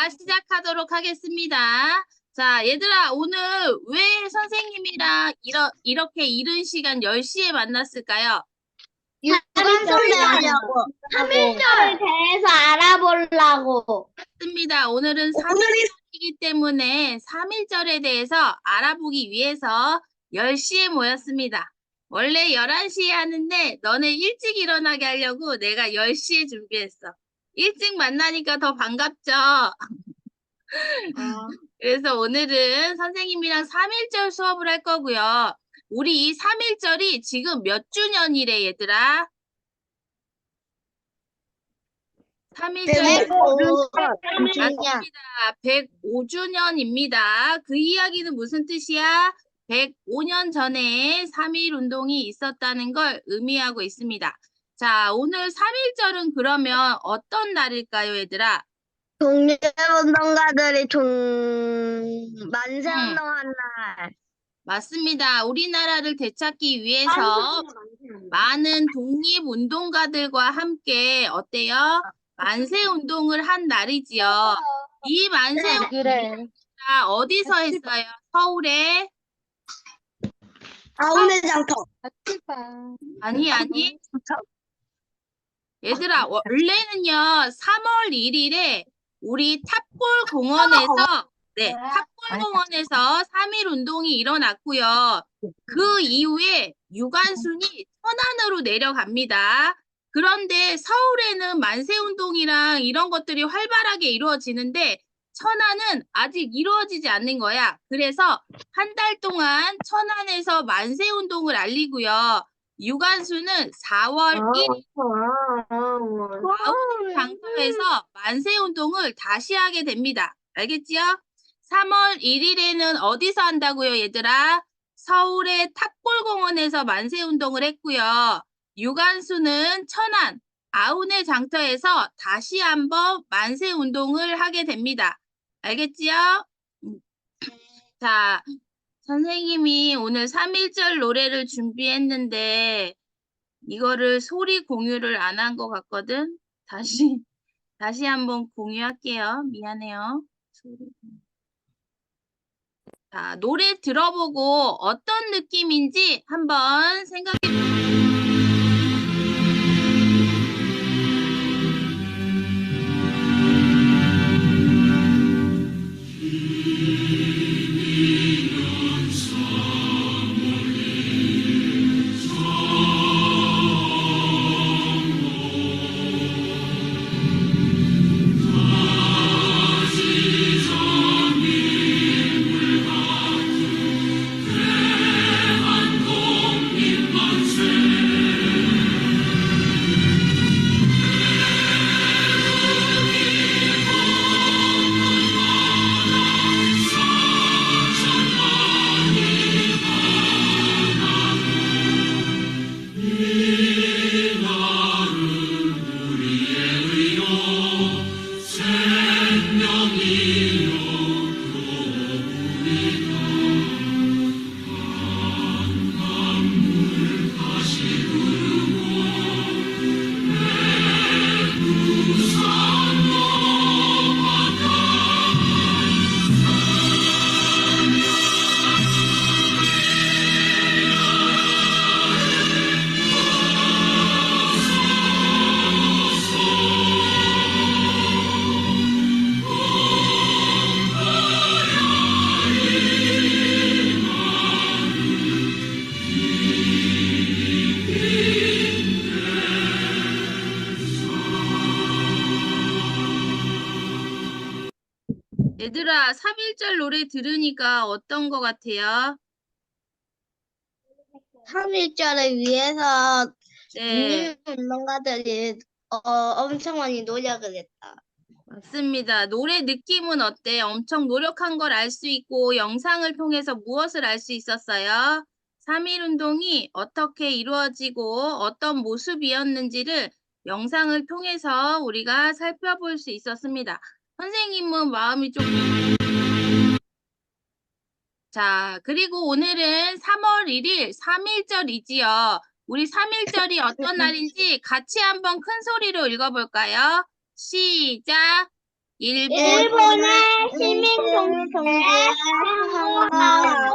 자, 시작하도록 하겠습니다. 자, 얘들아, 오늘 왜 선생님이랑 이렇게 이른 시간 10시에 만났을까요? 유관순 하려고. 3일절에 대해서 알아보려고. 맞습니다. 오늘은 3일절이기 때문에 3일절에 대해서 알아보기 위해서 10시에 모였습니다. 원래 11시에 하는데 너네 일찍 일어나게 하려고 내가 10시에 준비했어. 일찍 만나니까 더 반갑죠? 그래서 오늘은 선생님이랑 3일절 수업을 할 거고요. 우리 이 3일절이 지금 몇 주년이래, 얘들아? 3일절 105주년. 105주년입니다. 그 이야기는 무슨 뜻이야? 105년 전에 3.1 운동이 있었다는 걸 의미하고 있습니다. 자, 오늘 3.1절은 그러면 어떤 날일까요, 얘들아? 독립운동가들이 만세운동한 날. 맞습니다. 우리나라를 되찾기 위해서 많은 독립운동가들과 함께 어때요? 만세운동을 한 날이지요. 이 만세운동이 어디서 했어요? 서울에? 아우네 장터. 아니. 얘들아, 원래는요, 3월 1일에 우리 탑골공원에서, 탑골공원에서 3.1 운동이 일어났고요. 그 이후에 유관순이 천안으로 내려갑니다. 그런데 서울에는 만세운동이랑 이런 것들이 활발하게 이루어지는데 천안은 아직 이루어지지 않는 거야. 그래서 한 달 동안 천안에서 만세운동을 알리고요. 유관순은 4월 1일 아우네 장터에서 만세운동을 다시 하게 됩니다. 알겠지요? 3월 1일에는 어디서 한다고요, 얘들아? 서울의 탑골공원에서 만세운동을 했고요. 유관순은 천안 아우네 장터에서 다시 한번 만세운동을 하게 됩니다. 알겠지요? 자, 선생님이 오늘 3.1절 노래를 준비했는데 이거를 소리 공유를 안 한 것 같거든. 다시 한번 공유할게요. 미안해요. 자, 노래 들어보고 어떤 느낌인지 한번 생각해 얘들아, 3.1절 노래 들으니까 어떤 것 같아요? 3일절을 위해서 네, 독립운동가들이 엄청 많이 노력을 했다. 맞습니다. 노래 느낌은 어때? 엄청 노력한 걸 알 수 있고 영상을 통해서 무엇을 알 수 있었어요? 3.1 운동이 어떻게 이루어지고 어떤 모습이었는지를 영상을 통해서 우리가 살펴볼 수 있었습니다. 선생님은 마음이 좀... 자, 그리고 오늘은 3월 1일 3.1절이지요. 우리 3.1절이 어떤 날인지 같이 한번 큰 소리로 읽어볼까요? 시작! 일본의 시민통일에 참가하고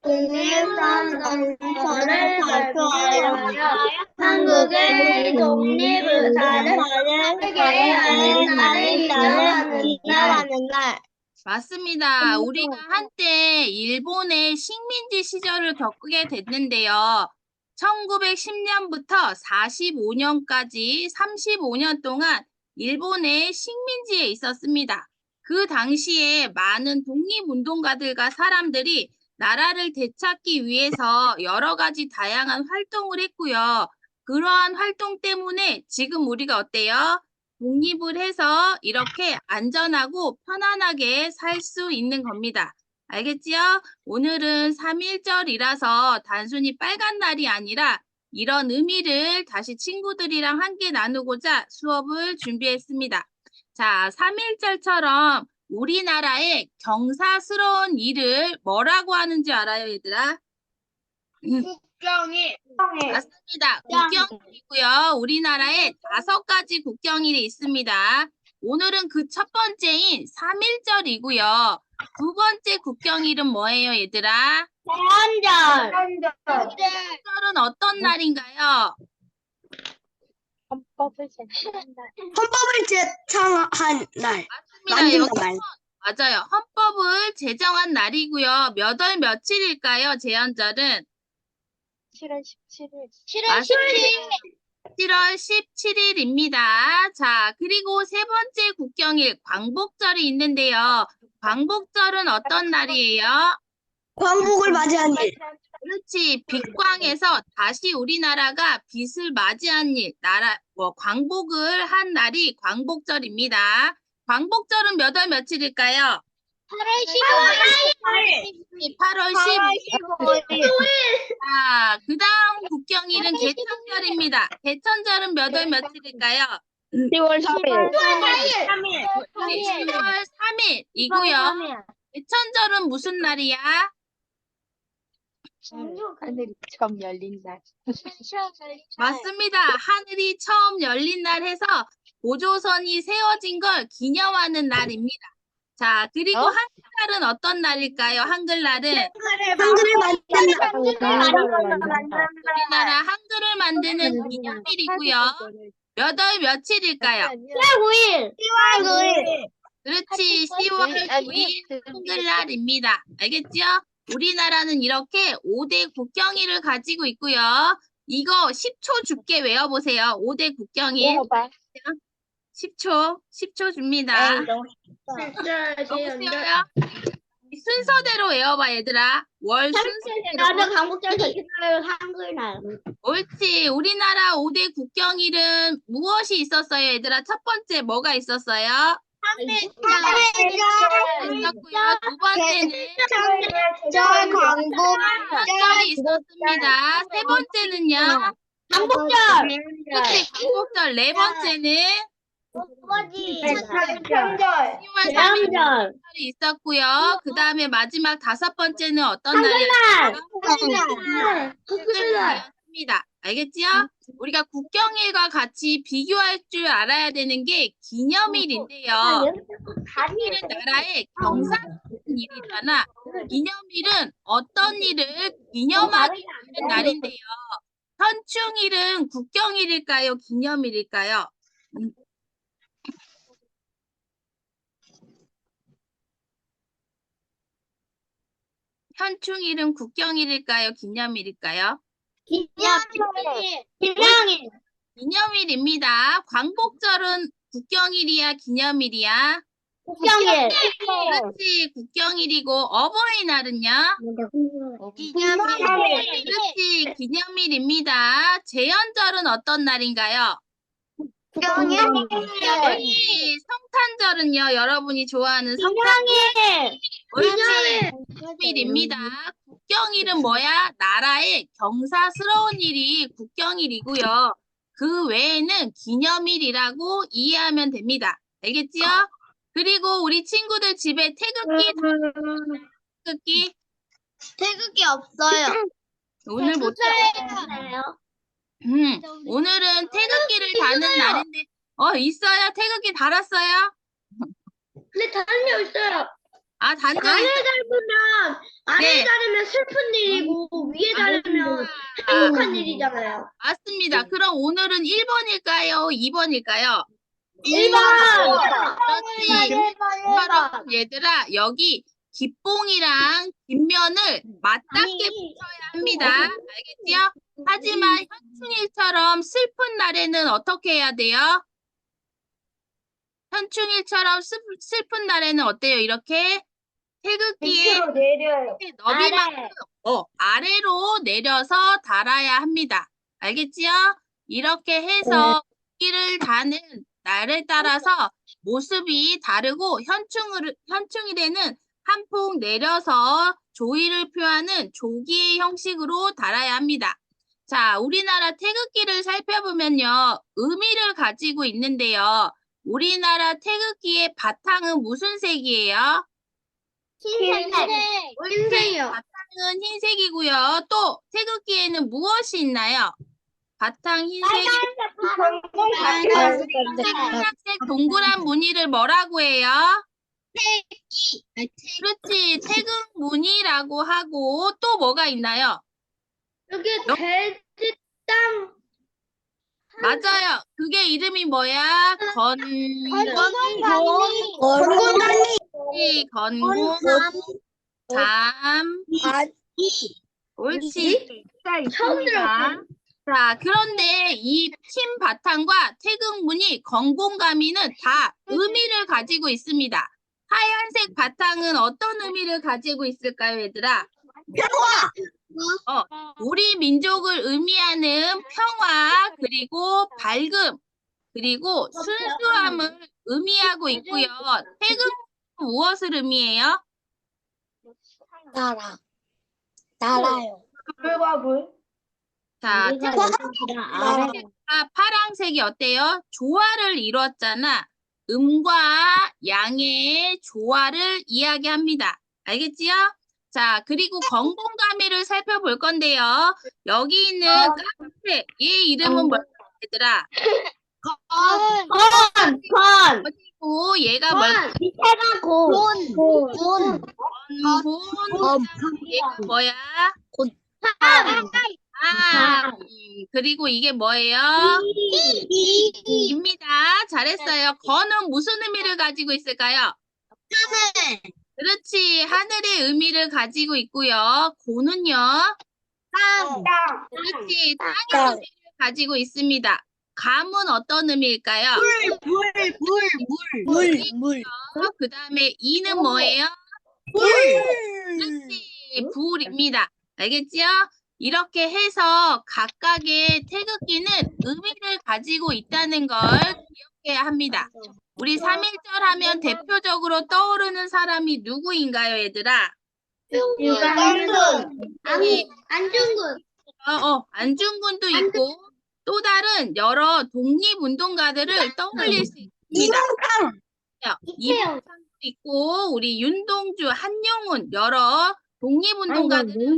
독립선언서를 발표하여 한국의 독립의사를 세계에 기념하는 날. 맞습니다. 우리가 한때 일본의 식민지 시절을 겪게 됐는데요. 1910년부터 45년까지 35년 동안 일본의 식민지에 있었습니다. 그 당시에 많은 독립운동가들과 사람들이 나라를 되찾기 위해서 여러 가지 다양한 활동을 했고요. 그러한 활동 때문에 지금 우리가 어때요? 독립을 해서 이렇게 안전하고 편안하게 살 수 있는 겁니다. 알겠지요? 오늘은 3.1절이라서 단순히 빨간 날이 아니라 이런 의미를 다시 친구들이랑 함께 나누고자 수업을 준비했습니다. 자, 3.1절처럼 우리나라의 경사스러운 일을 뭐라고 하는지 알아요, 얘들아? 국경이 맞습니다. 국경일이고요. 우리나라에 5가지 국경일이 있습니다. 오늘은 그 첫 번째인 3.1절이고요. 두 번째 국경일은 뭐예요, 얘들아? 대한절. 대한절은 어떤 날인가요? 헌법을 제정한 날. 맞습니다. 만든 여기 날. 맞아요. 헌법을 제정한 날이고요. 몇 월 며칠일까요, 제헌절은? 7월 17일. 7월 17일. 7월 17일입니다. 자, 그리고 세 번째 국경일 광복절이 있는데요. 광복절은 어떤 날이에요? 광복을 맞이한 일. 그렇지. 빛광에서 다시 우리나라가 빛을 맞이한 일, 광복을 한 날이 광복절입니다. 광복절은 몇 월 며칠일까요? 8월 15일. 자, 그 다음 국경일은 개천절입니다. 개천절은 몇 월 며칠일까요? 10월 3일. 10월 3일이고요. 개천절은 무슨 날이야? 하늘이 처음 열린 날. 맞습니다. 하늘이 처음 열린 날 해서 보조선이 세워진 걸 기념하는 날입니다. 자, 그리고 한글날은 어떤 날일까요? 한글날은 우리나라 한글을 만드는 기념일이고요. 몇 월 며칠일까요? 9일. 9일. 그렇지, 10월 9일 한글날입니다. 알겠죠? 우리나라는 이렇게 5대 국경일을 가지고 있고요. 이거 10초 줄게 외워보세요. 5대 국경일. 10초 줍니다. 너무 쉬워요? 순서대로 외워봐, 얘들아. 월 순서대로. 나도 광복절 한글날. 옳지. 우리나라 5대 국경일은 무엇이 있었어요, 얘들아? 첫 번째 뭐가 있었어요? 있었고요. 두 번째는 광복절이 있었습니다. 세 번째는요. 광복절. 그렇지, 광복절. 네 번째는 10월 3일 대한절. 이 있었고요. 그 다음에 마지막 5번째는 어떤 날이었어요? 한글날이었습니다. 알겠지요? 우리가 국경일과 같이 비교할 줄 알아야 되는 게 기념일인데요. 기념일은 나라의 경사스러운 일이잖아. 기념일은 어떤 일을 기념하기 위한 날인데요. 현충일은 국경일일까요? 기념일일까요? 현충일은 국경일일까요? 기념일일까요? 기념일. 기념일입니다. 광복절은 국경일이야, 기념일이야? 국경일. 그렇지, 국경일이고 어버이날은요? 기념일. 그렇지, 기념일입니다. 제헌절은 어떤 날인가요? 국경일. 그렇지, 성탄절은요? 여러분이 좋아하는 기념일. 옳지, 국경일입니다. 국경일은 뭐야? 나라의 경사스러운 일이 국경일이고요. 그 외에는 기념일이라고 이해하면 됩니다. 알겠지요? 그리고 우리 친구들 집에 태극기 태극기 없어요. 오늘 못 없어요. 오늘은 태극기를 다는 날인데 있어요? 태극기 달았어요? 근데 다른 게 있어요. 아, 단정. 아래 네. 다르면 슬픈 일이고 위에 다르면 아, 행복한 일이잖아요. 맞습니다. 그럼 오늘은 1번일까요? 2번일까요? 1번. 그렇지. 1번. 얘들아, 여기 기뽕이랑 뒷면을 맞닿게 붙여야 합니다. 알겠지요? 하지만 현충일처럼 슬픈 날에는 어떻게 해야 돼요? 현충일처럼 슬픈 날에는 어때요? 이렇게 태극기에 내려요. 너비만큼 아래로 내려서 달아야 합니다. 알겠지요? 이렇게 해서 국기를 다는 날에 따라서 모습이 다르고 현충일에는 한 폭 내려서 조의를 표하는 조기의 형식으로 달아야 합니다. 자, 우리나라 태극기를 살펴보면요. 의미를 가지고 있는데요. 우리나라 태극기의 바탕은 무슨 색이에요? 흰색이요. 바탕은 흰색이고요. 또 태극기에는 무엇이 있나요? 바탕 흰색, 빨간색 동그란 무늬를 뭐라고 해요? 그렇지, 태극 무늬라고 하고 또 뭐가 있나요? 여기 돼지 땅. 맞아요. 그게 이름이 뭐야? 건곤, 건곤, 담, 옳지. 처음 들었어요. 자, 그런데 이 흰 바탕과 태극무늬, 건곤가미는 다 의미를 가지고 있습니다. 하얀색 바탕은 어떤 의미를 가지고 있을까요, 얘들아? 우리 민족을 의미하는 평화, 그리고 밝음, 그리고 순수함을 의미하고 있고요. 태극은 무엇을 의미해요? 나라요. 자, 태극기가 파랑색이 어때요? 조화를 이루었잖아. 음과 양의 조화를 이야기합니다. 알겠지요? 자, 그리고 건곤가미를 살펴볼 건데요. 여기 있는 까만색, 얘 이름은 뭐야, 얘들아? 그리고 얘가 뭘까? 밑에가 곤. 건곤, 얘가 뭐야? 그리고 이게 뭐예요? 입니다. 잘했어요. 건은 무슨 의미를 가지고 있을까요? 그렇지. 하늘의 의미를 가지고 있고요. 고는요. 그렇지. 땅의 의미를 가지고 있습니다. 감은 어떤 의미일까요? 그 다음에 이는 뭐예요? 그렇지. 불입니다. 알겠지요? 이렇게 해서 각각의 태극기는 의미를 가지고 있다는 걸 기억해야 합니다. 우리 3.1절 하면 대표적으로 떠오르는 사람이 누구인가요, 얘들아? 안중근. 안중근도 있고 또 다른 여러 독립운동가들을 떠올릴 수 있습니다. 이병찬도 있고 우리 윤동주, 한용운 여러 독립운동가들을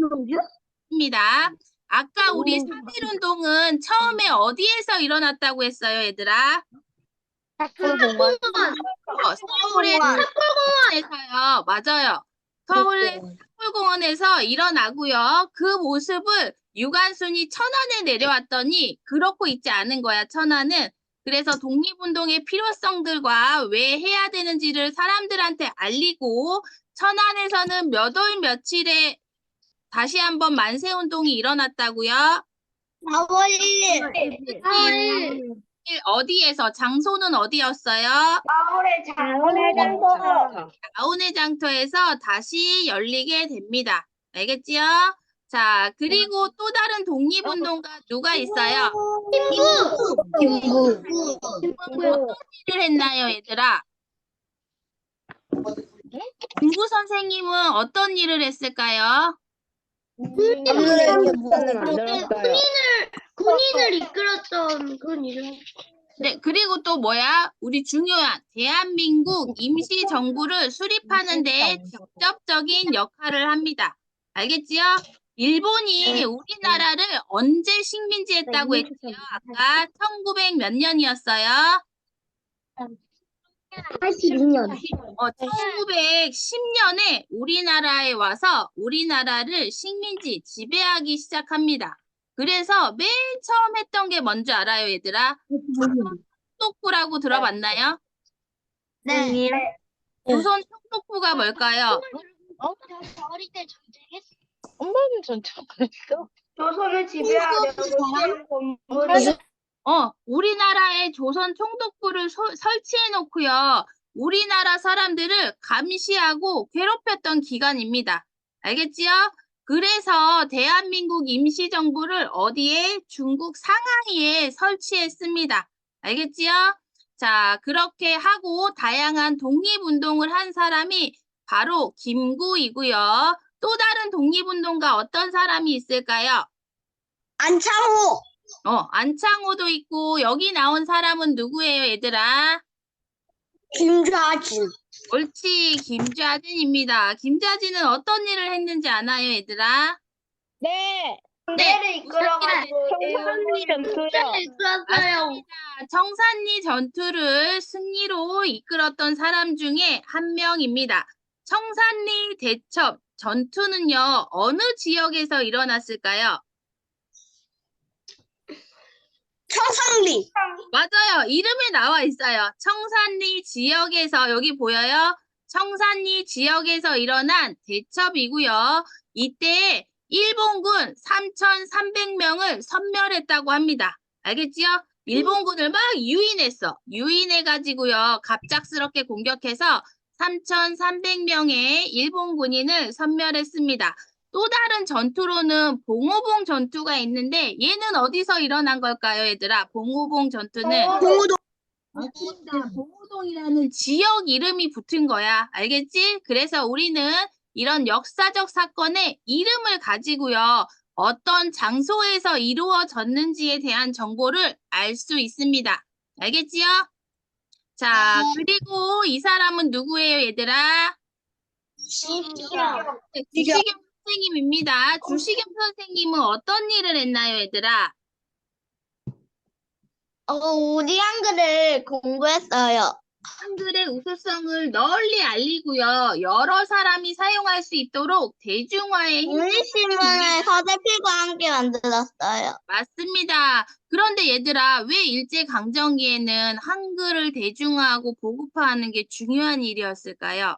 있습니다. 아까 우리 3.1운동은 처음에 어디에서 일어났다고 했어요, 얘들아? 서울의 탑골공원에서요. 맞아요. 서울의 탑골공원에서 일어나고요. 그 모습을 유관순이 천안에 내려왔더니 그렇고 있지 않은 거야, 천안은. 그래서 독립운동의 필요성들과 왜 해야 되는지를 사람들한테 알리고 천안에서는 몇 월 며칠에 다시 한번 만세운동이 일어났다고요? 4월 1일. 어디에서? 장소는 어디였어요? 아우네 장터에서 다시 열리게 됩니다. 알겠지요? 자, 그리고 또 다른 독립운동가 누가 있어요? 김구 어떤 일을 했나요, 얘들아? 김구 선생님은 어떤 일을 했을까요? 군인을 이끌었던 그런 일을. 네, 그리고 또 뭐야? 우리 중요한 대한민국 임시정부를 수립하는 데 직접적인 역할을 합니다. 알겠지요? 일본이 우리나라를 언제 식민지했다고 했지요? 아까 1900 몇 년이었어요? 82년. 1910년에 우리나라에 와서 우리나라를 식민지 지배하기 시작합니다. 그래서 맨 처음 했던 게 뭔지 알아요, 얘들아? 총독부라고 들어봤나요? 네. 조선 총독부가 뭘까요? 어릴 때 전쟁했어. 엄마는 전체 그랬어. 조선을 지배하려고 우리나라에 조선 총독부를 설치해 놓고요. 우리나라 사람들을 감시하고 괴롭혔던 기간입니다. 알겠지요? 그래서 대한민국 임시정부를 어디에? 중국 상하이에 설치했습니다. 알겠지요? 자, 그렇게 하고 다양한 독립운동을 한 사람이 바로 김구이고요. 또 다른 독립운동가 어떤 사람이 있을까요? 안창호. 안창호도 있고 여기 나온 사람은 누구예요, 얘들아? 김좌진. 옳지, 김좌진입니다. 김좌진은 어떤 일을 했는지 아나요, 얘들아? 네. 네, 이끌어가지고 청산리 전투요. 맞습니다. 청산리 전투를 승리로 이끌었던 사람 중에 한 명입니다. 청산리 대첩 전투는요, 어느 지역에서 일어났을까요? 청산리. 맞아요. 이름에 나와 있어요. 청산리 지역에서, 여기 보여요? 청산리 지역에서 일어난 대첩이고요. 이때 일본군 3,300명을 섬멸했다고 합니다. 알겠지요? 일본군을 막 유인했어. 유인해가지고요. 갑작스럽게 공격해서 3,300명의 일본 군인을 섬멸했습니다. 또 다른 전투로는 봉오봉 전투가 있는데 얘는 어디서 일어난 걸까요, 얘들아? 봉오봉 전투는 맞습니다. 봉오동이라는 지역 이름이 붙은 거야. 알겠지? 그래서 우리는 이런 역사적 사건의 이름을 가지고요. 어떤 장소에서 이루어졌는지에 대한 정보를 알 수 있습니다. 알겠지요? 자, 그리고 이 사람은 누구예요, 얘들아? 네, 주시경 선생님입니다. 주시경 선생님은 어떤 일을 했나요, 얘들아? 우리 한글을 공부했어요. 한글의 우수성을 널리 알리고요. 여러 사람이 사용할 수 있도록 대중화에 국립신문을 서대필과 함께 만들었어요. 맞습니다. 그런데 얘들아, 왜 일제강점기에는 한글을 대중화하고 보급화하는 게 중요한 일이었을까요?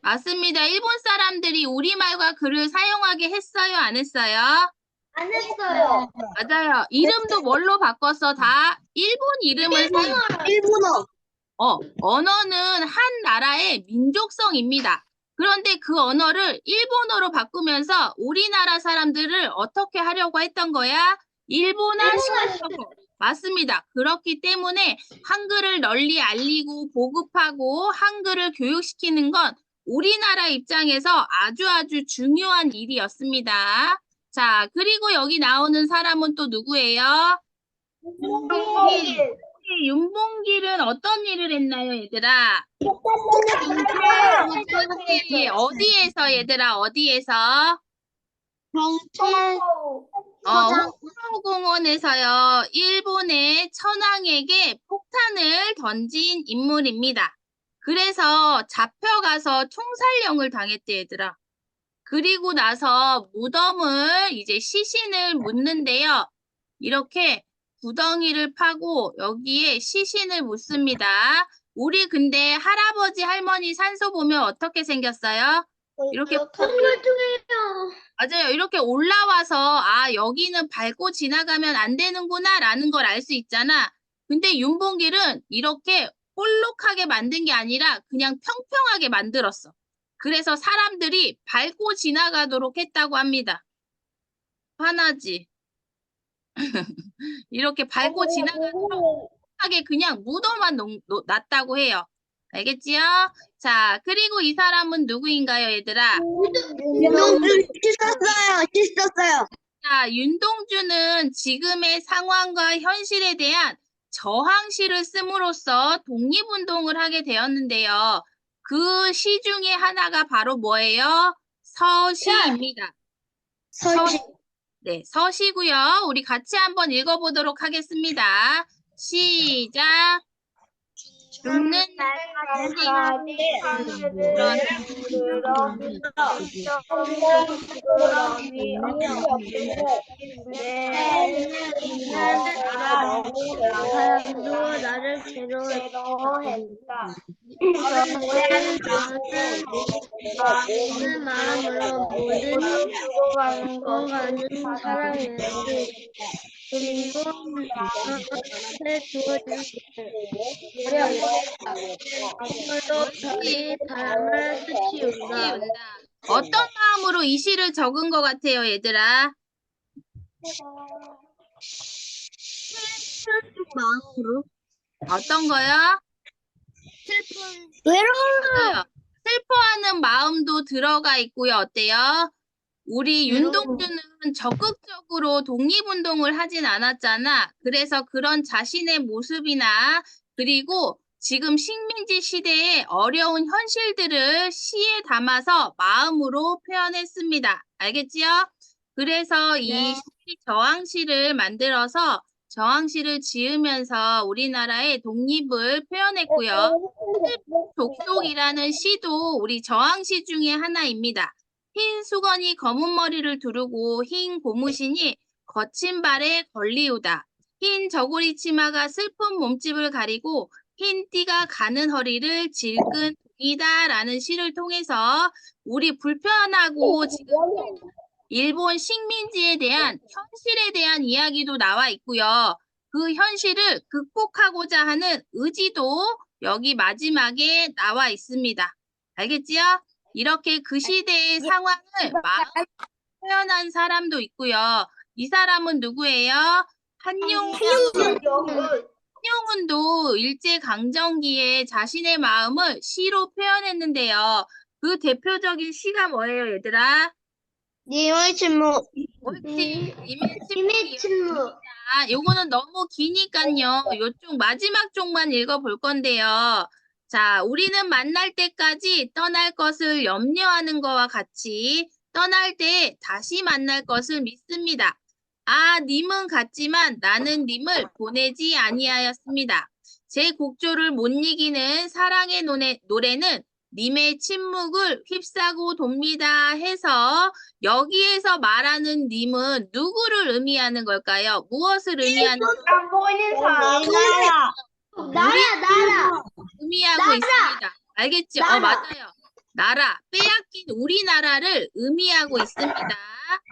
맞습니다. 일본 사람들이 우리말과 글을 사용하게 했어요, 안 했어요? 안 했어요. 맞아요. 이름도 뭘로 바꿨어? 다 일본 이름을 사용. 일본어. 언어는 한 나라의 민족성입니다. 그런데 그 언어를 일본어로 바꾸면서 우리나라 사람들을 어떻게 하려고 했던 거야? 일본화시키려고. 맞습니다. 그렇기 때문에 한글을 널리 알리고 보급하고 한글을 교육시키는 건 우리나라 입장에서 아주 중요한 일이었습니다. 자, 그리고 여기 나오는 사람은 또 누구예요? 윤봉길은 어떤 일을 했나요, 얘들아? 네, 어디에서, 얘들아, 어디에서? 홍천공원에서요, 일본의 천황에게 폭탄을 던진 인물입니다. 그래서 잡혀가서 총살령을 당했대, 얘들아. 그리고 나서 무덤을 이제 시신을 묻는데요. 이렇게 구덩이를 파고 여기에 시신을 묻습니다. 우리 근데 할아버지, 할머니 산소 보면 어떻게 생겼어요? 이렇게 맞아요. 이렇게 올라와서 아, 여기는 밟고 지나가면 안 되는구나 라는 걸 알 수 있잖아. 근데 윤봉길은 이렇게 볼록하게 만든 게 아니라 그냥 평평하게 만들었어. 그래서 사람들이 밟고 지나가도록 했다고 합니다. 화나지? 이렇게 밟고 지나가도록 하게 그냥 묻어만 놨다고 해요. 알겠지요? 자, 그리고 이 사람은 누구인가요, 얘들아? 씻었어요. 자, 윤동주는 지금의 상황과 현실에 대한 저항시를 씀으로써 독립운동을 하게 되었는데요. 그 시 중에 하나가 바로 뭐예요? 서시입니다. 서시. 네, 서시고요. 우리 같이 한번 읽어보도록 하겠습니다. 시작. 죽는 날까지 그런 사람도 나를 괴로워했다. 내 마음으로 모든 죽어가는 사랑을 그리고 나한테 주어진 것으로 저희 바람을 스치운다. 어떤 마음으로 이 시를 적은 것 같아요, 얘들아? 마음으로 어떤 거요? 맞아요. 슬퍼하는 마음도 들어가 있고요. 어때요? 우리 윤동주는 적극적으로 독립운동을 하진 않았잖아. 그래서 그런 자신의 모습이나 그리고 지금 식민지 시대의 어려운 현실들을 시에 담아서 마음으로 표현했습니다. 알겠지요? 그래서 이 저항시를 만들어서 저항시를 지으면서 우리나라의 독립을 표현했고요. 족속이라는 시도 우리 저항시 중에 하나입니다. 흰 수건이 검은 머리를 두르고 흰 고무신이 거친 발에 걸리우다. 흰 저고리 치마가 슬픈 몸집을 가리고 흰 띠가 가는 허리를 질끈 동이다라는 시를 통해서 우리 불편하고 지금 일본 식민지에 대한 현실에 대한 이야기도 나와 있고요. 그 현실을 극복하고자 하는 의지도 여기 마지막에 나와 있습니다. 알겠지요? 이렇게 그 시대의 상황을 마음으로 표현한 사람도 있고요. 이 사람은 누구예요? 한용운도 일제강점기에 자신의 마음을 시로 표현했는데요. 그 대표적인 시가 뭐예요, 얘들아? 님의 침묵. 옳지. 님의 님의 침묵. 자, 요거는 너무 기니까요. 요쪽 마지막 쪽만 읽어볼 건데요. 자, 우리는 만날 때까지 떠날 것을 염려하는 거와 같이 떠날 때 다시 만날 것을 믿습니다. 아, 님은 갔지만 나는 님을 보내지 아니하였습니다. 제 곡조를 못 이기는 사랑의 노래는 님의 침묵을 휩싸고 돕니다 해서 여기에서 말하는 님은 누구를 의미하는 걸까요? 무엇을 의미하는 안 보이는 사람. 나라. 의미하고 있습니다. 알겠죠? 나라. 맞아요. 나라, 빼앗긴 우리나라를 의미하고 있습니다.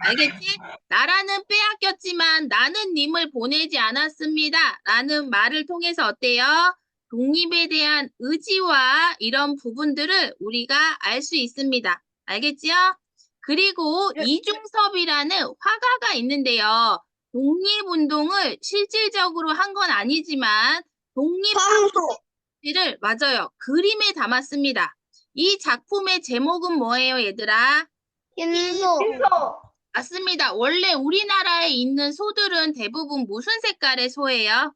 알겠지? 나라는 빼앗겼지만 나는 님을 보내지 않았습니다. 라는 말을 통해서 어때요? 독립에 대한 의지와 이런 부분들을 우리가 알 수 있습니다. 알겠지요? 그리고 이중섭이라는 화가가 있는데요. 독립운동을 실질적으로 한 건 아니지만 독립을 맞아요. 그림에 담았습니다. 이 작품의 제목은 뭐예요, 얘들아? 흰소. 맞습니다. 원래 우리나라에 있는 소들은 대부분 무슨 색깔의 소예요?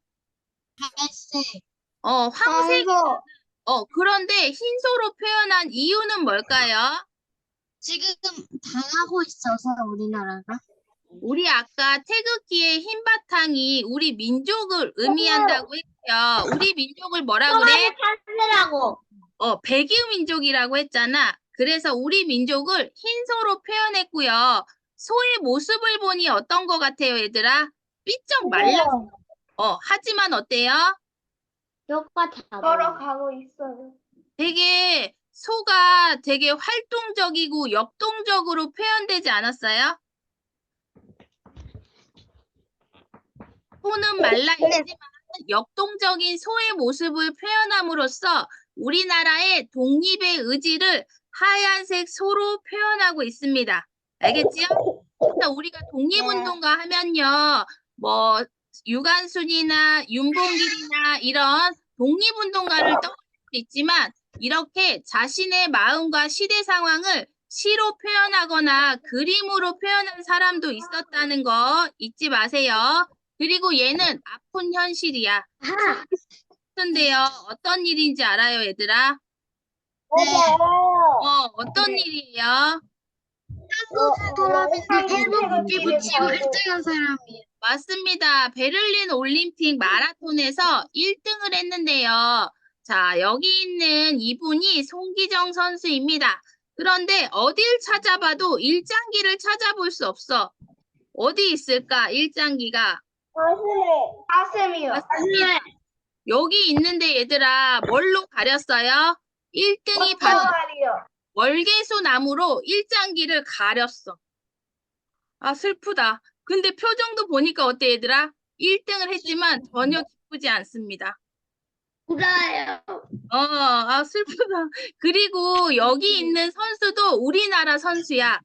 갈색. 황색. 황소. 그런데 흰소로 표현한 이유는 뭘까요? 지금 당하고 있어서 우리나라가. 우리 아까 태극기의 흰 바탕이 우리 민족을 의미한다고 했죠. 우리 민족을 뭐라 그래? 찾으라고. 백유 민족이라고 했잖아. 그래서 우리 민족을 흰소로 표현했고요. 소의 모습을 보니 어떤 것 같아요, 얘들아? 삐쩍 말랐어. 하지만 어때요? 뼈가 걸어가고 있어요. 되게 소가 되게 활동적이고 역동적으로 표현되지 않았어요? 소는 말라있지만 역동적인 소의 모습을 표현함으로써 우리나라의 독립의 의지를 하얀색 소로 표현하고 있습니다. 알겠지요? 그래서 우리가 독립운동가 하면요, 뭐 유관순이나 윤봉길이나 이런 독립운동가를 떠올릴 수 있지만 이렇게 자신의 마음과 시대 상황을 시로 표현하거나 그림으로 표현한 사람도 있었다는 거 잊지 마세요. 그리고 얘는 아픈 현실이야. 아픈데요. 어떤 일인지 알아요, 얘들아? 네. 어떤 일이에요? 사람인데 일본 국기 붙이고 1등한 사람이에요. 맞습니다. 베를린 올림픽 마라톤에서 1등을 했는데요. 자, 여기 있는 이분이 송기정 선수입니다. 그런데 어딜 찾아봐도 일장기를 찾아볼 수 없어. 어디 있을까, 일장기가? 가슴이요. 맞습니다. 여기 있는데 얘들아, 뭘로 가렸어요? 1등이 바로 월계수 나무로 일장기를 가렸어. 아, 슬프다. 근데 표정도 보니까 어때, 얘들아? 1등을 했지만 전혀 기쁘지 않습니다. 울어요. 아, 슬프다. 그리고 여기 있는 선수도 우리나라 선수야.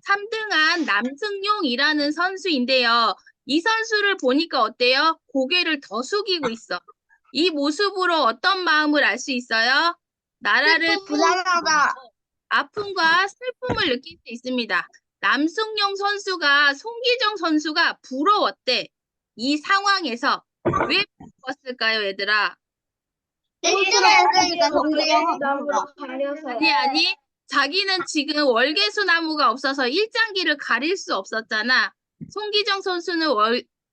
3등한 남승용이라는 선수인데요. 이 선수를 보니까 어때요? 고개를 더 숙이고 있어. 이 모습으로 어떤 마음을 알 수 있어요? 나라를 불안하다. 아픔과 슬픔을 느낄 수 있습니다. 남승용 선수가 송기정 선수가 부러웠대. 이 상황에서 왜 부러웠을까요, 얘들아? 1등했으니까 아니. 자기는 지금 월계수 나무가 없어서 일장기를 가릴 수 없었잖아. 송기정 선수는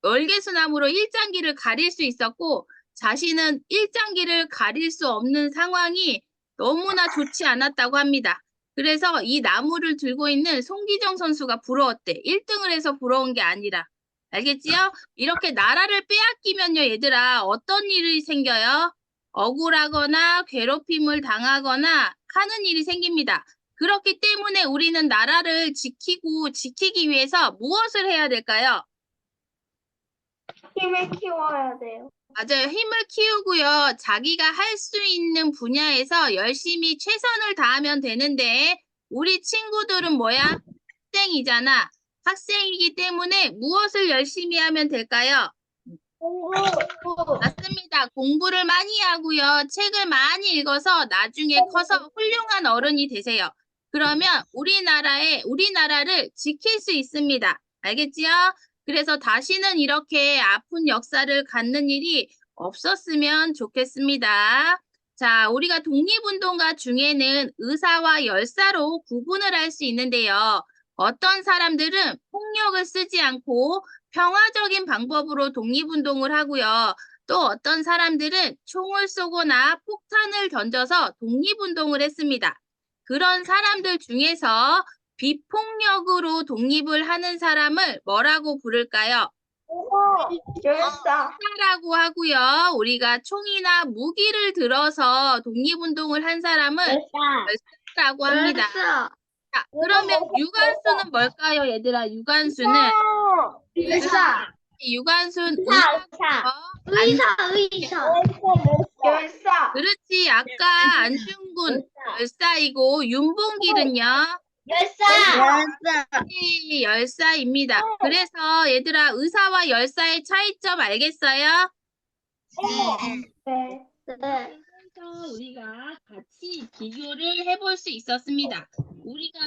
월계수 나무로 일장기를 가릴 수 있었고 자신은 일장기를 가릴 수 없는 상황이 너무나 좋지 않았다고 합니다. 그래서 이 나무를 들고 있는 송기정 선수가 부러웠대. 1등을 해서 부러운 게 아니라. 알겠지요? 이렇게 나라를 빼앗기면요, 얘들아, 어떤 일이 생겨요? 억울하거나 괴롭힘을 당하거나 하는 일이 생깁니다. 그렇기 때문에 우리는 나라를 지키기 위해서 무엇을 해야 될까요? 힘을 키워야 돼요. 맞아요. 힘을 키우고요. 자기가 할 수 있는 분야에서 열심히 최선을 다하면 되는데 우리 친구들은 뭐야? 학생이잖아. 학생이기 때문에 무엇을 열심히 하면 될까요? 공부. 맞습니다. 공부를 많이 하고요. 책을 많이 읽어서 나중에 커서 훌륭한 어른이 되세요. 그러면 우리나라를 지킬 수 있습니다. 알겠지요? 그래서 다시는 이렇게 아픈 역사를 갖는 일이 없었으면 좋겠습니다. 자, 우리가 독립운동가 중에는 의사와 열사로 구분을 할 수 있는데요. 어떤 사람들은 폭력을 쓰지 않고 평화적인 방법으로 독립운동을 하고요. 또 어떤 사람들은 총을 쏘거나 폭탄을 던져서 독립운동을 했습니다. 그런 사람들 중에서 비폭력으로 독립을 하는 사람을 뭐라고 부를까요? 열사. 열사라고 하고요. 우리가 총이나 무기를 들어서 독립운동을 한 사람을 열사라고 합니다. 자, 그러면 유관수는 뭘까요, 얘들아? 유관수는 열사. 유관순 의사. 열사. 그렇지. 아까 안중근 열사이고 윤봉길은요. 열사. 열사입니다. 그래서 얘들아 의사와 열사의 차이점 알겠어요? 네. 그래서 우리가 같이 비교를 해볼 수 있었습니다. 우리가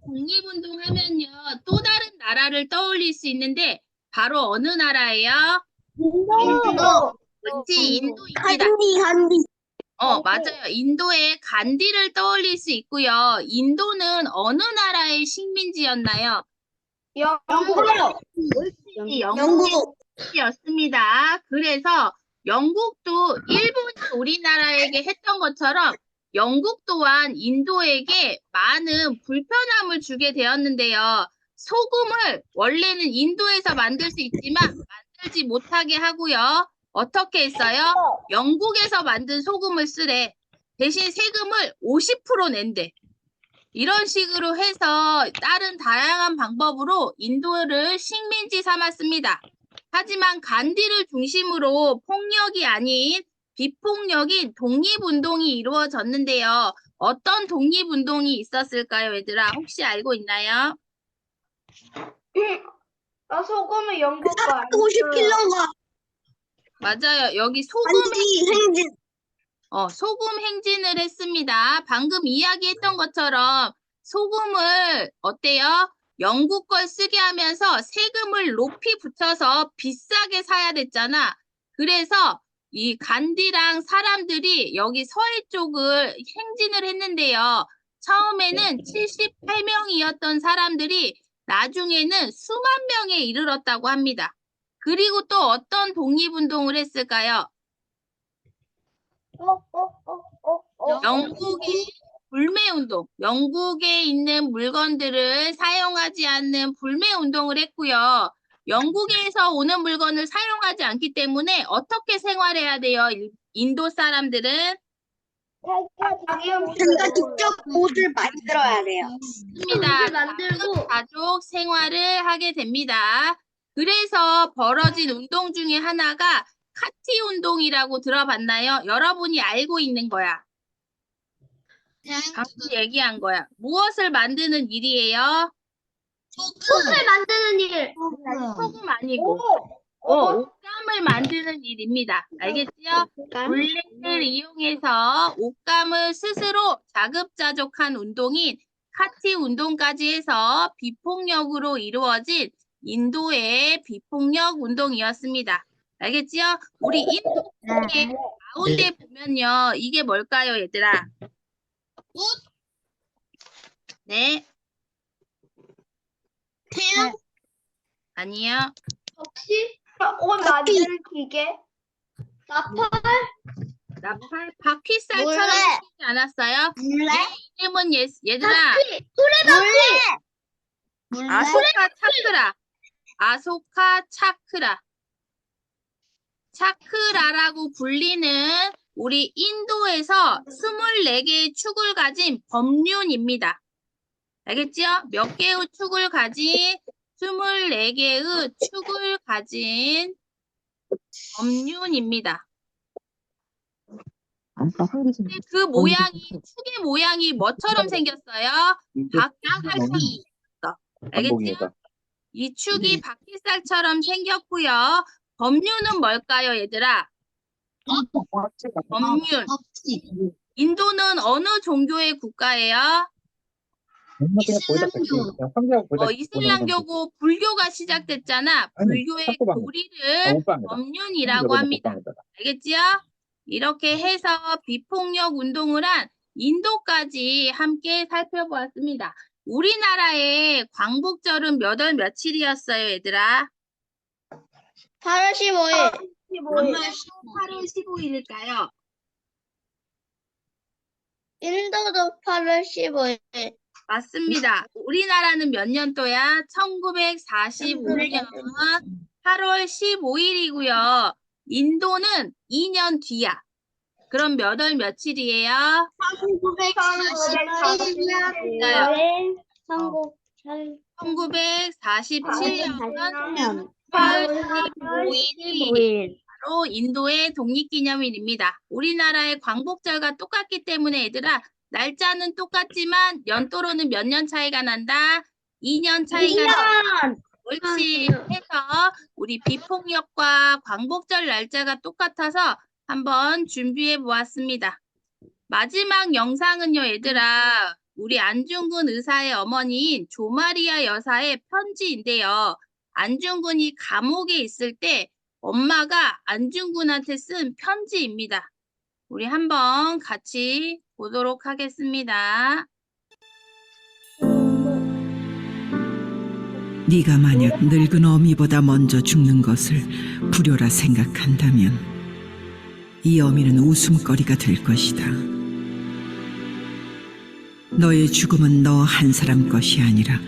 독립운동 하면요. 또 다른 나라를 떠올릴 수 있는데 바로 어느 나라예요? 인도. 그렇지. 인도입니다. 맞아요. 인도의 간디를 떠올릴 수 있고요. 인도는 어느 나라의 식민지였나요? 영국이었습니다. 그래서 영국도 일본이 우리나라에게 했던 것처럼 영국 또한 인도에게 많은 불편함을 주게 되었는데요. 소금을 원래는 인도에서 만들 수 있지만 만들지 못하게 하고요. 어떻게 했어요? 영국에서 만든 소금을 쓰래. 대신 세금을 50% 낸대. 이런 식으로 해서 다른 다양한 방법으로 인도를 식민지 삼았습니다. 하지만 간디를 중심으로 폭력이 아닌 비폭력인 독립운동이 이루어졌는데요. 어떤 독립운동이 있었을까요, 얘들아? 혹시 알고 있나요? 소금을 영국 거 50kg가 맞아요. 여기 소금 행진을 했습니다. 방금 이야기했던 것처럼 소금을 어때요? 영국 걸 쓰게 하면서 세금을 높이 붙여서 비싸게 사야 됐잖아. 그래서 이 간디랑 사람들이 여기 서해 쪽을 행진을 했는데요. 처음에는 78명이었던 사람들이 나중에는 수만 명에 이르렀다고 합니다. 그리고 또 어떤 독립운동을 했을까요? 영국의 불매운동, 영국에 있는 물건들을 사용하지 않는 불매운동을 했고요. 영국에서 오는 물건을 사용하지 않기 때문에 어떻게 생활해야 돼요? 인도 사람들은? 자기가 직접 옷을 만들어야 돼요. 입니다. 만들고 가족 생활을 하게 됩니다. 그래서 벌어진 운동 중에 하나가 카티 운동이라고 들어봤나요? 여러분이 알고 있는 거야. 방금 얘기한 거야. 무엇을 만드는 일이에요? 옷을 만드는 일. 소금 아니고 옷감을 만드는 일입니다. 알겠지요? 물레를 이용해서 옷감을 스스로 자급자족한 운동인 카티 운동까지 해서 비폭력으로 이루어진 인도의 비폭력 운동이었습니다. 알겠지요? 우리 인도 가운데 보면요. 이게 뭘까요, 얘들아? 네. 태양? 아니요. 혹시 옷 만드는 기계? 나팔? 나팔 바퀴살처럼 몰래. 생기지 않았어요? 물레? 이름은 얘들아 물레? 아소카 차크라. 아소카 차크라. 차크라라고 불리는 우리 인도에서 24개의 축을 가진 법륜입니다. 알겠지요? 몇 개의 축을 가진 24개의 축을 가진 법륜입니다. 근데 그 모양이 축의 모양이 뭐처럼 생겼어요? 바퀴살처럼 생겼어. 알겠지요? 이 축이 바퀴살처럼 생겼고요. 법륜은 뭘까요, 얘들아? 법륜. 인도는 어느 종교의 국가예요? 이슬람교고 불교가 시작됐잖아. 불교의 교리를 법륜이라고 합니다. 알겠지요? 이렇게 해서 비폭력 운동을 한 인도까지 함께 살펴보았습니다. 우리나라의 광복절은 몇 월 며칠이었어요, 얘들아? 8월 15일. 8월 15일일까요? 인도도 8월 15일. 맞습니다. 우리나라는 몇 년도야? 1945년 8월 15일이고요. 인도는 2년 뒤야. 그럼 몇 월 며칠이에요? 1947년. 1947년 8월 15일이 바로 인도의 독립기념일입니다. 우리나라의 광복절과 똑같기 때문에 얘들아 날짜는 똑같지만 연도로는 몇 년 차이가 난다? 2년 차이가 난다. 옳지. 해서 우리 비폭력과 광복절 날짜가 똑같아서 한번 준비해 보았습니다. 마지막 영상은요, 얘들아. 우리 안중근 의사의 어머니인 조마리아 여사의 편지인데요. 안중근이 감옥에 있을 때 엄마가 안중근한테 쓴 편지입니다. 우리 한번 같이 보도록 하겠습니다. 네가 만약 늙은 어미보다 먼저 죽는 것을 불효라 생각한다면 이 어미는 웃음거리가 될 것이다. 너의 죽음은 너 한 사람 것이 아니라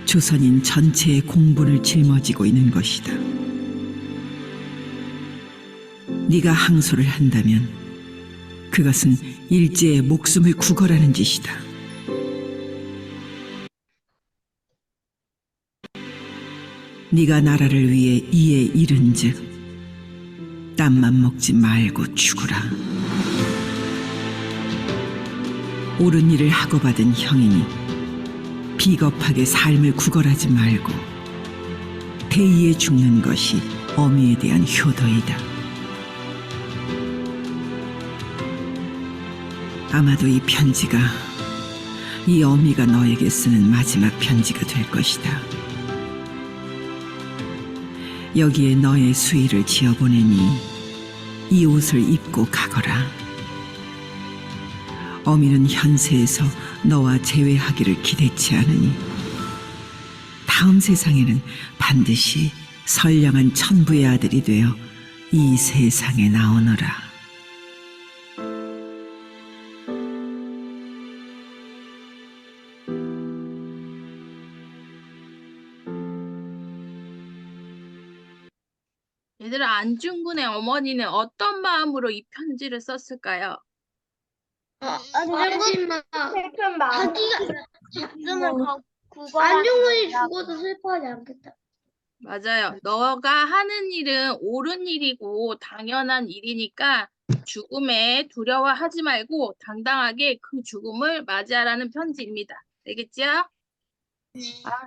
조선인 전체의 공분을 짊어지고 있는 것이다. 네가 항소를 한다면 그것은 일제의 목숨을 구걸하는 짓이다. 네가 나라를 위해 이에 이른즉 땀만 먹지 말고 죽으라. 옳은 일을 하고 받은 형이니 비겁하게 삶을 구걸하지 말고 대의에 죽는 것이 어미에 대한 효도이다. 아마도 이 편지가 이 어미가 너에게 쓰는 마지막 편지가 될 것이다. 여기에 너의 수의를 지어보내니 이 옷을 입고 가거라. 어미는 현세에서 너와 재회하기를 기대치 않으니 다음 세상에는 반드시 선량한 천부의 아들이 되어 이 세상에 나오너라. 얘들아, 안중근의 어머니는 어떤 마음으로 이 편지를 썼을까요? 안중근 슬픈 마음. 안중근이 죽어도 슬퍼하지 않겠다. 맞아요. 너가 하는 일은 옳은 일이고 당연한 일이니까 죽음에 두려워하지 말고 당당하게 그 죽음을 맞이하라는 편지입니다. 되겠죠? 아,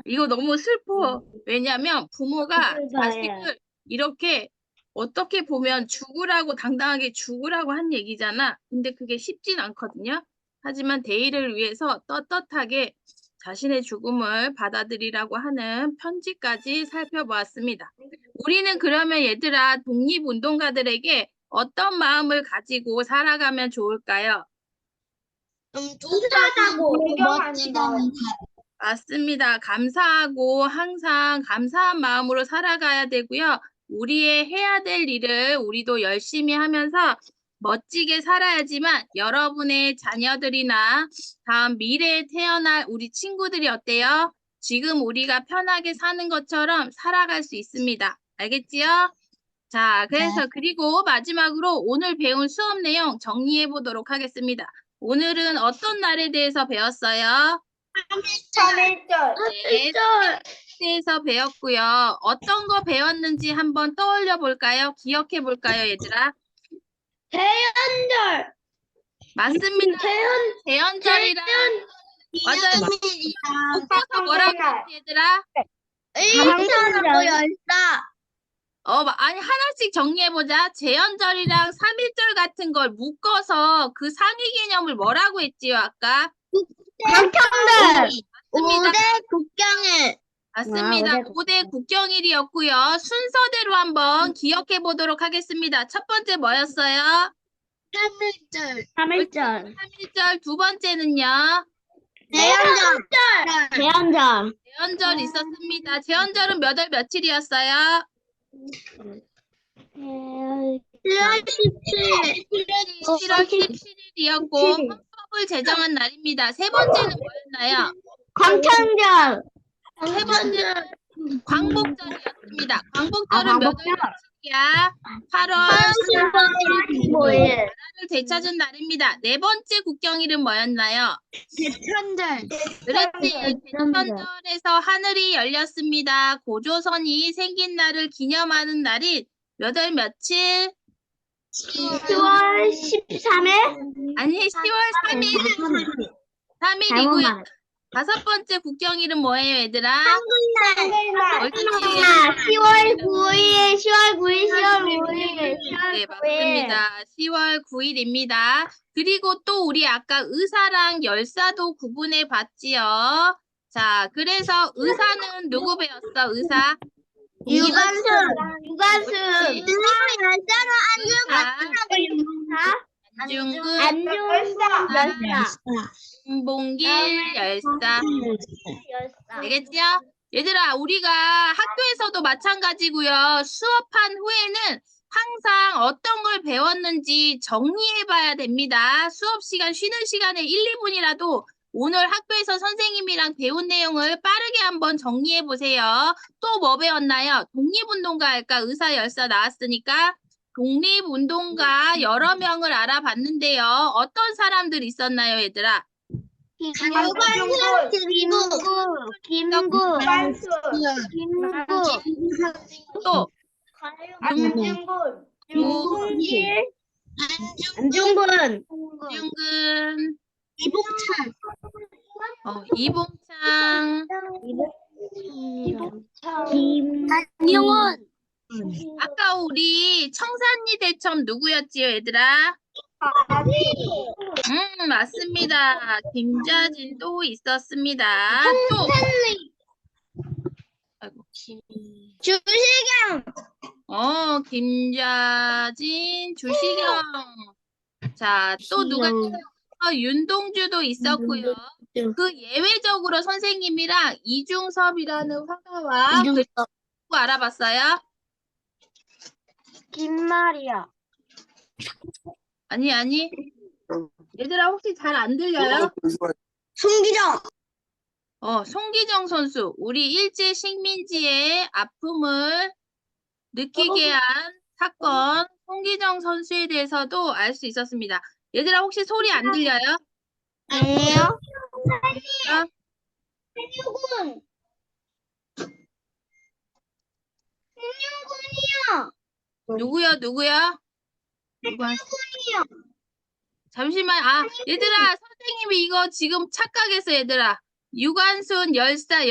이거 너무 슬퍼. 왜냐하면 부모가 자식을 이렇게 어떻게 보면 죽으라고 당당하게 죽으라고 한 얘기잖아. 근데 그게 쉽진 않거든요. 하지만 대의를 위해서 떳떳하게 자신의 죽음을 받아들이라고 하는 편지까지 살펴보았습니다. 우리는 그러면 얘들아, 독립운동가들에게 어떤 마음을 가지고 살아가면 좋을까요? 우사하고 존경하는 맞습니다. 감사하고 항상 감사한 마음으로 살아가야 되고요. 우리의 해야 될 일을 우리도 열심히 하면서 멋지게 살아야지만 여러분의 자녀들이나 다음 미래에 태어날 우리 친구들이 어때요? 지금 우리가 편하게 사는 것처럼 살아갈 수 있습니다. 알겠지요? 자, 그래서 그리고 마지막으로 오늘 배운 수업 내용 정리해 보도록 하겠습니다. 오늘은 어떤 날에 대해서 배웠어요? 3일절. 네, 대해서 배웠고요. 어떤 거 배웠는지 한번 떠올려 볼까요? 기억해 볼까요, 얘들아? 대연절. 맞습니다. 대연절이랑 맞아요. 묶어서 뭐라고 했지, 얘들아? 감사하고 열사. 아니 하나씩 정리해 보자. 제연절이랑 3.1절 같은 걸 묶어서 그 상위 개념을 뭐라고 했지요, 아까? 강평들. 맞습니다. 5대 국경일. 맞습니다. 5대 국경일이었고요. 순서대로 한번 기억해 보도록 하겠습니다. 첫 번째 뭐였어요? 3일절. 3일절. 3.1절. 두 번째는요? 대연절. 대연절. 제연절 있었습니다. 제연절은 몇 월 며칠이었어요? 10월 17일. 7월 17일이었고 헌법을 제정한 날입니다. 세 번째는 뭐였나요? 광천절. 세 번째는 광복절이었습니다. 광복절은 몇 월 며칠이야? 8월 15일. 나라를 되찾은 날입니다. 네 번째 국경일은 뭐였나요? 대천절. 그렇지. 대천절에서 하늘이 열렸습니다. 고조선이 생긴 날을 기념하는 날인 몇 월 며칠? 10월 13일. 아니 10월 3일. 3일이고요. 다섯 번째 국경일은 뭐예요, 얘들아? 한글날. 옳지. 10월 9일. 10월 9일. 10월 5일. 네, 맞습니다. 10월 9일입니다. 그리고 또 우리 아까 의사랑 열사도 구분해 봤지요. 자, 그래서 의사는 누구 배웠어? 의사? 유관순. 그렇지. 안중근, 열사. 김봉길, 열사. 알겠지요? 얘들아, 우리가 학교에서도 마찬가지고요. 수업한 후에는 항상 어떤 걸 배웠는지 정리해봐야 됩니다. 수업 시간, 쉬는 시간에 1, 2분이라도 오늘 학교에서 선생님이랑 배운 내용을 빠르게 한번 정리해보세요. 또 뭐 배웠나요? 독립운동가 할까? 의사, 열사 나왔으니까. 독립운동가 여러 명을 알아봤는데요. 어떤 사람들 있었나요, 얘들아? 김구. 또 안중근. 안중근. 윤근, 이봉찬. 이봉창, 김용원. 아까 우리 청산리 대첩 누구였지요, 얘들아? 맞습니다. 김자진도 있었습니다. 또 아이고. 주시경. 김자진, 주시경. 자, 또 누가 있어요? 윤동주도 있었고요. 그 예외적으로 선생님이랑 이중섭이라는 화가와 그리고 누구 알아봤어요? 김말이야. 아니. 얘들아 혹시 잘 안 들려요? 송기정. 송기정 선수. 우리 일제 식민지의 아픔을 느끼게 한 사건 송기정 선수에 대해서도 알 수 있었습니다. 얘들아 혹시 소리 안 들려요? 아니에요? 생유군. 누구요? 누구야? 잠시만. 얘들아, 선생님이 이거 지금 착각했어, 얘들아. 유관순 열사.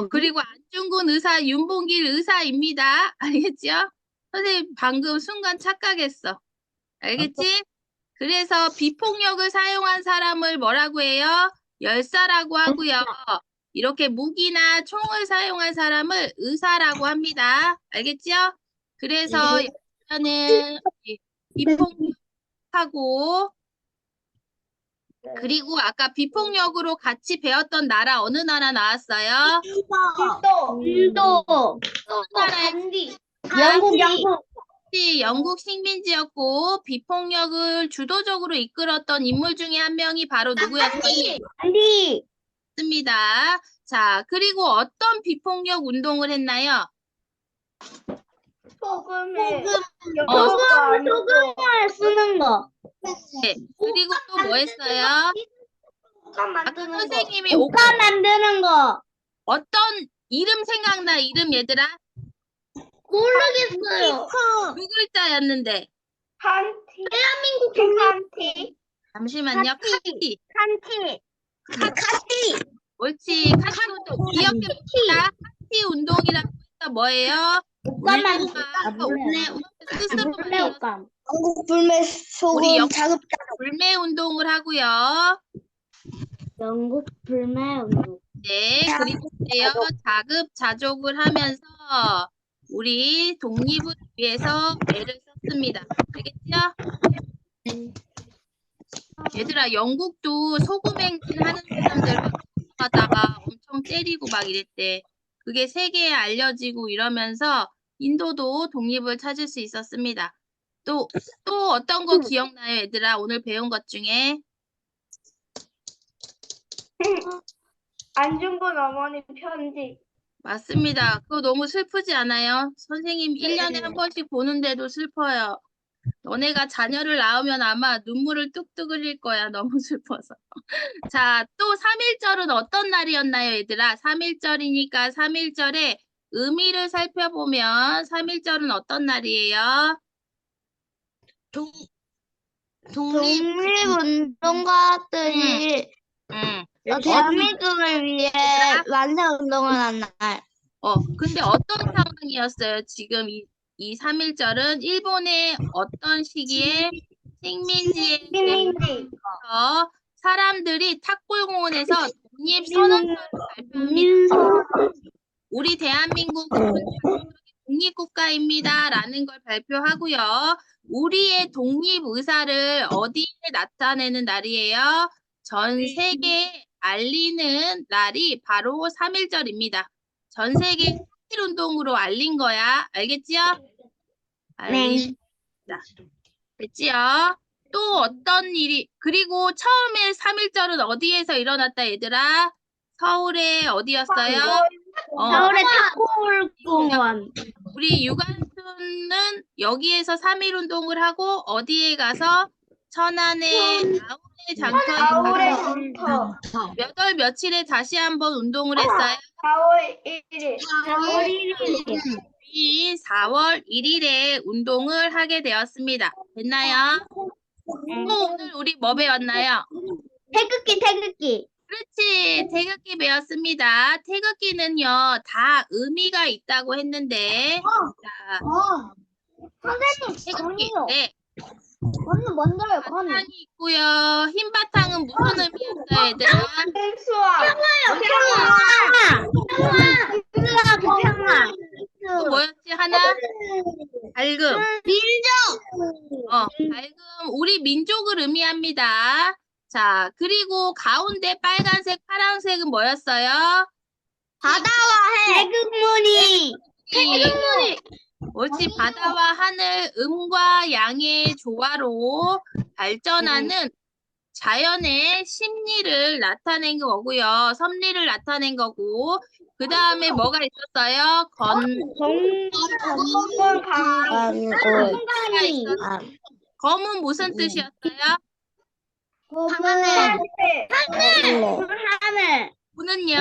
그리고 안중근 의사, 윤봉길 의사입니다. 알겠죠? 선생님 방금 순간 착각했어. 알겠지? 그래서 비폭력을 사용한 사람을 뭐라고 해요? 열사라고 하고요. 이렇게 무기나 총을 사용한 사람을 의사라고 합니다. 알겠죠? 그래서 열사는 비폭력하고 그리고 아까 비폭력으로 같이 배웠던 나라 어느 나라 나왔어요? 인도. 나라의 반디. 영국. 영국 식민지였고 비폭력을 주도적으로 이끌었던 인물 중에 한 명이 바로 누구였어요? 안디. 맞습니다. 자, 그리고 어떤 비폭력 운동을 했나요? 소금을. 소금을 쓰는 거. 네. 그리고 또 뭐 했어요? 아까 만드는 거. 선생님이 옷감 만드는 거. 어떤 이름 생각나? 이름 얘들아? 모르겠어요. 두 글자였는데. 판티. 대한민국 판티. 잠시만요. 카티. 카티. 카티. 옳지. 카티 운동. 기억해봅시다. 카티 운동이라고 해서 뭐예요? 옷감만. 스스로 물매 만들어서 옷감. 영국 불매 우리 소금 자급자족. 불매 운동을 하고요. 영국 불매 운동. 네, 그리고요. 자급자족을 하면서 우리 독립을 위해서 애를 썼습니다. 알겠죠? 얘들아, 영국도 소금 행진 하는 사람들 하다가 엄청 때리고 막 이랬대. 그게 세계에 알려지고 이러면서 인도도 독립을 찾을 수 있었습니다. 또 어떤 거 기억나요, 얘들아? 오늘 배운 것 중에? 안중근 어머니 편지. 맞습니다. 그거 너무 슬프지 않아요? 선생님 1년에 한 번씩 보는데도 슬퍼요. 너네가 자녀를 낳으면 아마 눈물을 뚝뚝 흘릴 거야. 너무 슬퍼서. 자, 또 3.1절은 어떤 날이었나요, 얘들아? 3.1절이니까 3.1절의 의미를 살펴보면 3.1절은 어떤 날이에요? 독립운동가들이 대한민국을 위해 완성운동을 한 날. 근데 어떤 상황이었어요? 지금 이 3.1절은 일본의 어떤 시기에 식민지에 대해서 사람들이 탁골공원에서 독립선언서를 발표합니다. 우리 대한민국은 독립국가입니다. 라는 걸 발표하고요. 우리의 독립 의사를 어디에 나타내는 날이에요? 전 세계에 알리는 날이 바로 3.1절입니다. 전 세계 3.1 운동으로 알린 거야. 알겠지요? 알린. 됐지요? 또 어떤 일이, 그리고 처음에 3.1절은 어디에서 일어났다, 얘들아? 서울에 어디였어요? 서울의 탁골공원. 우리 유관순은 여기에서 3.1 운동을 하고 어디에 가서 천안의 아우레 장터에 아우레 가서 장터. 몇 월 며칠에 다시 한번 운동을 했어요? 4월 1일. 4월 1일. 이 4월 1일에 운동을 하게 되었습니다. 됐나요? 또 오늘 우리 뭐 배웠나요? 태극기. 그렇지. 태극기 배웠습니다. 태극기는요, 다 의미가 있다고 했는데, 자, 선생님, 태극기. 아니요. 네. 언니 먼저요, 바탕이 있고요. 흰 바탕은 무슨 의미였어요, 얘들아? 수학. 평화. 또 뭐였지? 하나? 밝음. 민족. 밝음 우리 민족을 의미합니다. 자, 그리고 가운데 빨간색, 파란색은 뭐였어요? 바다와 해. 태극무늬. 옳지. 바다와 하늘, 음과 양의 조화로 발전하는 자연의 심리를 나타낸 거고요. 섭리를 나타낸 거고, 그 다음에 뭐가 있었어요? 공간이. 검은 무슨 뜻이었어요? 하늘. 하늘. 무는요?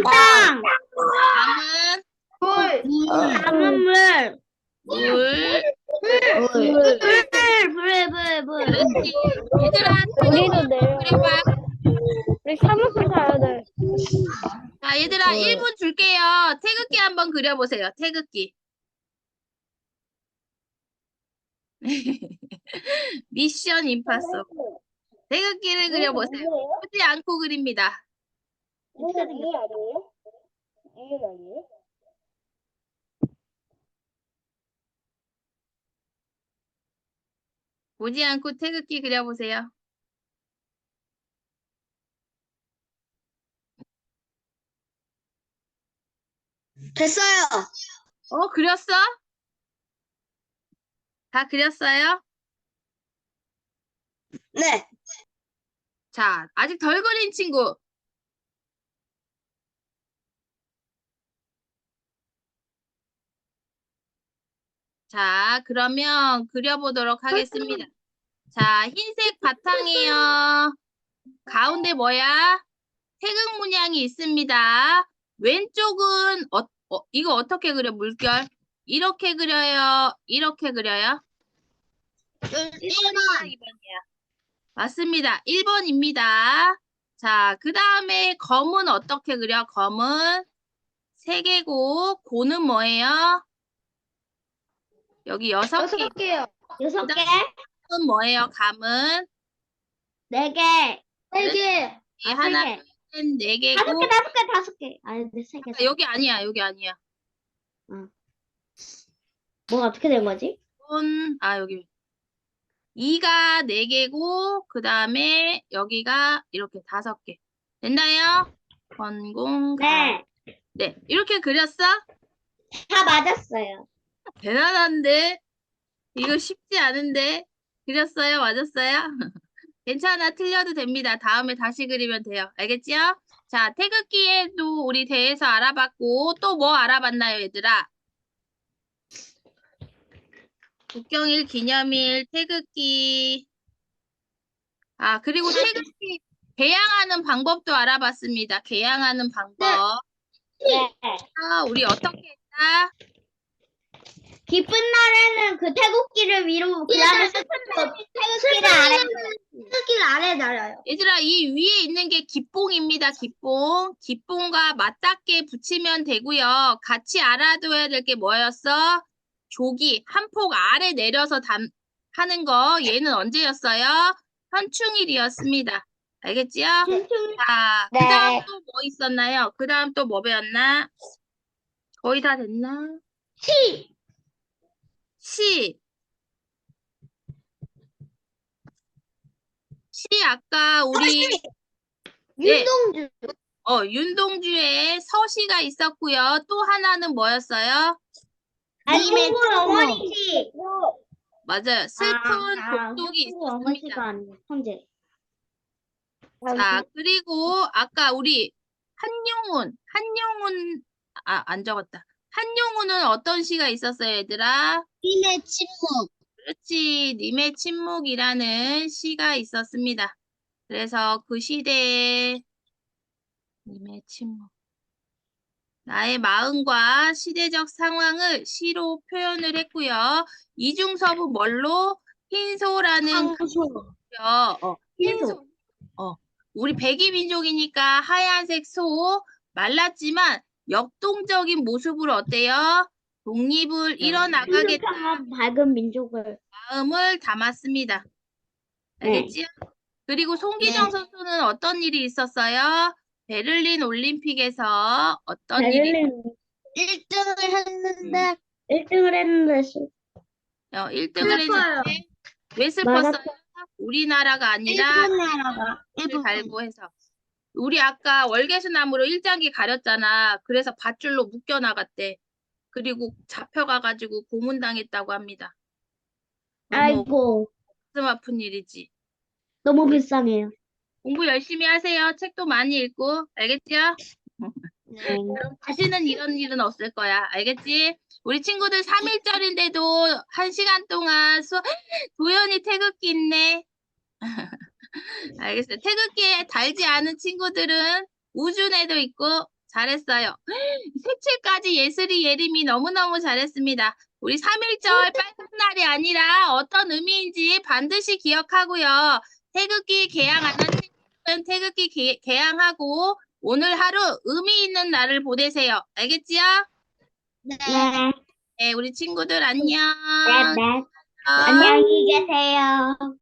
땅. 밤은 강은 물. 물. 불. 그렇지. 얘들아, 우리도 내려. 그려봐. 우리 사무실 가야 돼. 자, 얘들아, 1분 줄게요. 태극기 한번 그려보세요. 태극기. 미션 임파서. 태극기를 그려보세요. 보지 않고 그립니다. 이게 아니에요? 이게 아니에요? 보지 않고 태극기 그려보세요. 됐어요. 그렸어? 다 그렸어요? 네. 자, 아직 덜 그린 친구. 자, 그러면 그려보도록 하겠습니다. 자, 흰색 바탕이에요. 가운데 뭐야? 태극 문양이 있습니다. 왼쪽은 이거 어떻게 그려? 물결. 이렇게 그려요. 이렇게 그려요. 1번이야, 2번이야. 맞습니다. 1번입니다. 자, 그 다음에 검은 어떻게 그려? 검은 3개고, 고는 뭐예요? 여기 6개. 6개요. 6개. 감은 뭐예요? 감은 4개. 3개. 하나, 개. 셋, 4개고. 5개. 아니, 3개. 여기 아니야, 여기 아니야. 뭐가 어떻게 된 거지? 여기. 2가 4개고, 그 다음에 여기가 이렇게 5개. 됐나요? 건공, 네. 네, 이렇게 그렸어? 다 맞았어요. 대단한데? 이거 쉽지 않은데? 그렸어요? 맞았어요? 괜찮아, 틀려도 됩니다. 다음에 다시 그리면 돼요. 알겠죠? 자, 태극기에도 우리 대해서 알아봤고, 또 뭐 알아봤나요, 얘들아? 국경일, 기념일, 태극기. 그리고 태극기 개양하는 방법도 알아봤습니다. 개양하는 방법. 네. 우리 어떻게 했다? 기쁜 날에는 그 태극기를 위로, 그 다음에 슬픈 날에는 태극기를 아래에 날아요. 얘들아, 이 위에 있는 게 기뽕입니다. 기뽕. 기뽕과 맞닿게 붙이면 되고요. 같이 알아둬야 될 게 뭐였어? 조기, 한 폭 아래 내려서 하는 거. 얘는 언제였어요? 현충일이었습니다. 알겠지요? 자, 그 다음 또 뭐 있었나요? 그 다음 또 뭐 배웠나? 거의 다 됐나? 시. 아까 우리 윤동주. 윤동주의 서시가 있었고요. 또 하나는 뭐였어요? 아니면 어머니 시. 맞아요. 슬픈 독독이 있었습니다. 아니에요. 형제. 자, 그리고 아까 우리 한용운 안 적었다. 한용운은 어떤 시가 있었어요, 얘들아? 님의 침묵. 그렇지. 님의 침묵이라는 시가 있었습니다. 그래서 그 시대에 님의 침묵. 나의 마음과 시대적 상황을 시로 표현을 했고요. 이중섭은 뭘로? 흰소라는 흰소. 우리 백이민족이니까 하얀색 소, 말랐지만 역동적인 모습으로 어때요? 독립을 이뤄나가겠다 밝은 민족을. 마음을 담았습니다. 알겠지요? 그리고 송기정 선수는 어떤 일이 있었어요? 베를린 올림픽에서 어떤 일이 1등을 했는데 1등을 했는데 1등을 했는데 왜 슬펐어요? 마라톤. 우리나라가 아니라 일본 나라가. 을 달고 해서. 우리 아까 월계수나무로 일장기 가렸잖아. 그래서 밧줄로 묶여 나갔대. 그리고 잡혀가가지고 고문당했다고 합니다. 너무 아이고, 가슴 아픈 일이지. 너무 불쌍해요. 공부 열심히 하세요. 책도 많이 읽고. 알겠죠? 네. 그럼 다시는 이런 일은 없을 거야. 알겠지? 우리 친구들 3일절인데도 1시간 동안 도연이 태극기 있네. 알겠어요. 태극기에 달지 않은 친구들은 우준에도 있고 잘했어요. 색칠까지 예슬이 예림이 너무너무 잘했습니다. 우리 3.1절 빨간 날이 아니라 어떤 의미인지 반드시 기억하고요. 태극기 개양 안 한 친구들은 태극기 개양하고 오늘 하루 의미 있는 날을 보내세요. 알겠지요? 네. 네, 우리 친구들 안녕. 네. 안녕히 계세요.